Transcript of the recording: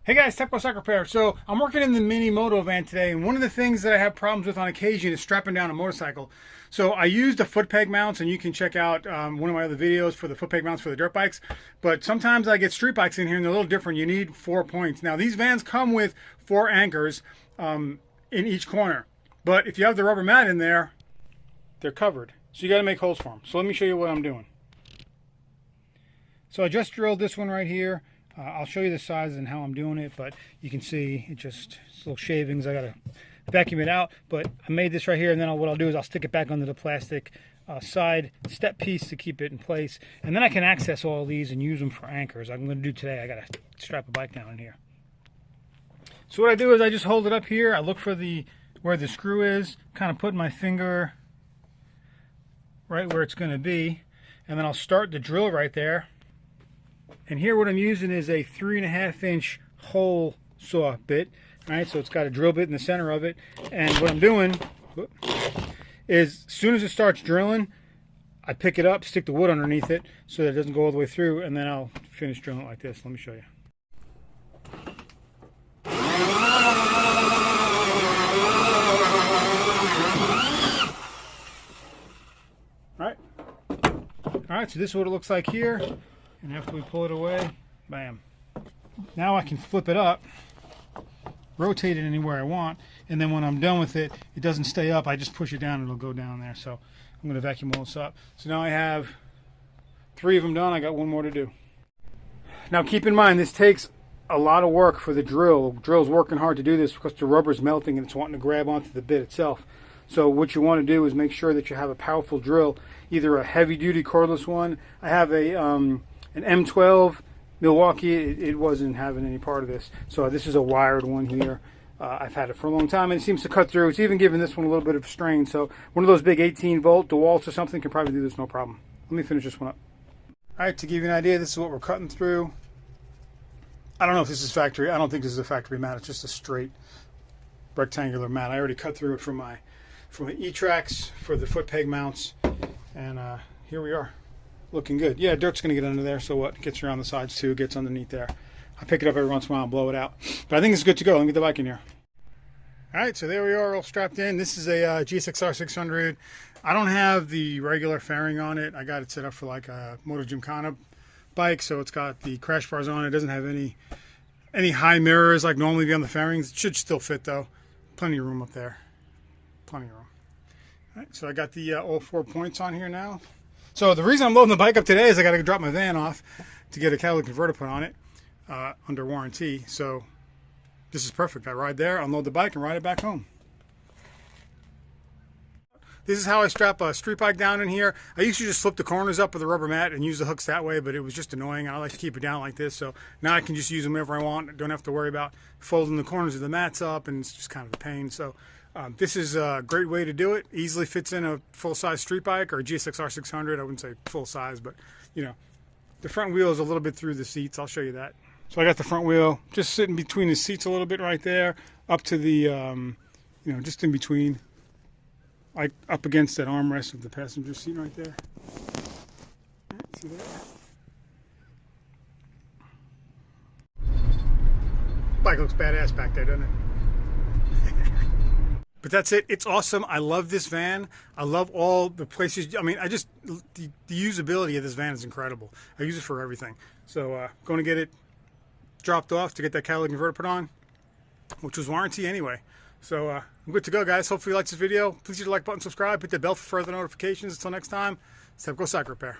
Hey guys, Tepcocyclerepair. So I'm working in the Mini MotoVan today, and one of the things that I have problems with on occasion is strapping down a motorcycle. So I use the foot peg mounts, and you can check out one of my other videos for the foot peg mounts for the dirt bikes. But sometimes I get street bikes in here, and they're a little different. You need 4 points. Now these vans come with 4 anchors in each corner. But if you have the rubber mat in there, they're covered. So you got to make holes for them. So let me show you what I'm doing. So I just drilled this one right here. I'll show you the size and how I'm doing it, but you can see it's little shavings. I gotta vacuum it out, but I made this right here, and then what I'll do is I'll stick it back under the plastic side step piece to keep it in place, and then I can access all these and use them for anchors. I'm gonna do today. I gotta strap a bike down in here. So what I do is I just hold it up here. I look for where the screw is, kind of put my finger right where it's gonna be, and then I'll start the drill right there. And here what I'm using is a 3.5 inch hole saw bit. All right, so it's got a drill bit in the center of it. And what I'm doing is as soon as it starts drilling, I pick it up, stick the wood underneath it so that it doesn't go all the way through, and then I'll finish drilling it like this. Let me show you. All right, so this is what it looks like here. And after we pull it away, bam. Now I can flip it up, rotate it anywhere I want, and then when I'm done with it, it doesn't stay up. I just push it down and it'll go down there. So I'm going to vacuum all this up. So now I have 3 of them done. I got 1 more to do. Now keep in mind, this takes a lot of work for the drill. The drill's working hard to do this because the rubber's melting and it's wanting to grab onto the bit itself. So what you want to do is make sure that you have a powerful drill, either a heavy-duty cordless one. I have an M12 Milwaukee. It wasn't having any part of this, so this is a wired one here. I've had it for a long time, and it seems to cut through. It's even giving this one a little bit of strain, so one of those big 18-volt DeWalt's or something can probably do this no problem. Let me finish this one up. All right, to give you an idea, this is what we're cutting through. I don't know if this is factory. I don't think this is a factory mat. It's just a straight rectangular mat. I already cut through it from my E-tracks for the foot peg mounts, and here we are. Looking good. Yeah, dirt's going to get under there, so what? It gets around the sides too, gets underneath there. I pick it up every once in a while and blow it out. But I think it's good to go. Let me get the bike in here. All right, so there we are, all strapped in. This is a GSXR 600. I don't have the regular fairing on it. I got it set up for like a Moto Gymkhana bike, so it's got the crash bars on it. It doesn't have any high mirrors like normally be on the fairings. It should still fit though. Plenty of room up there. Plenty of room. All right, so I got the all 4 points on here now. So the reason I'm loading the bike up today is I got to drop my van off to get a catalytic converter put on it under warranty. So this is perfect. I ride there, unload the bike, and ride it back home. This is how I strap a street bike down in here. I used to just flip the corners up with a rubber mat and use the hooks that way, but it was just annoying. I like to keep it down like this, so now I can just use them whenever I want. I don't have to worry about folding the corners of the mats up, and it's just kind of a pain. So this is a great way to do it. Easily fits in a full-size street bike or a GSXR 600. I wouldn't say full-size, but you know, the front wheel is a little bit through the seats. I'll show you that. So I got the front wheel just sitting between the seats a little bit right there, up to the, you know, just in between, like up against that armrest of the passenger seat right there. See that? Bike looks badass back there, doesn't it? But that's it. It's awesome. I love this van. I love all the places. I mean, the usability of this van is incredible. I use it for everything. So going to get it dropped off to get that catalytic converter put on, which was warranty anyway. So I'm good to go, guys. Hopefully you liked this video. Please hit the like button, subscribe, hit the bell for further notifications. Until next time, it's Tepcocyclerepair.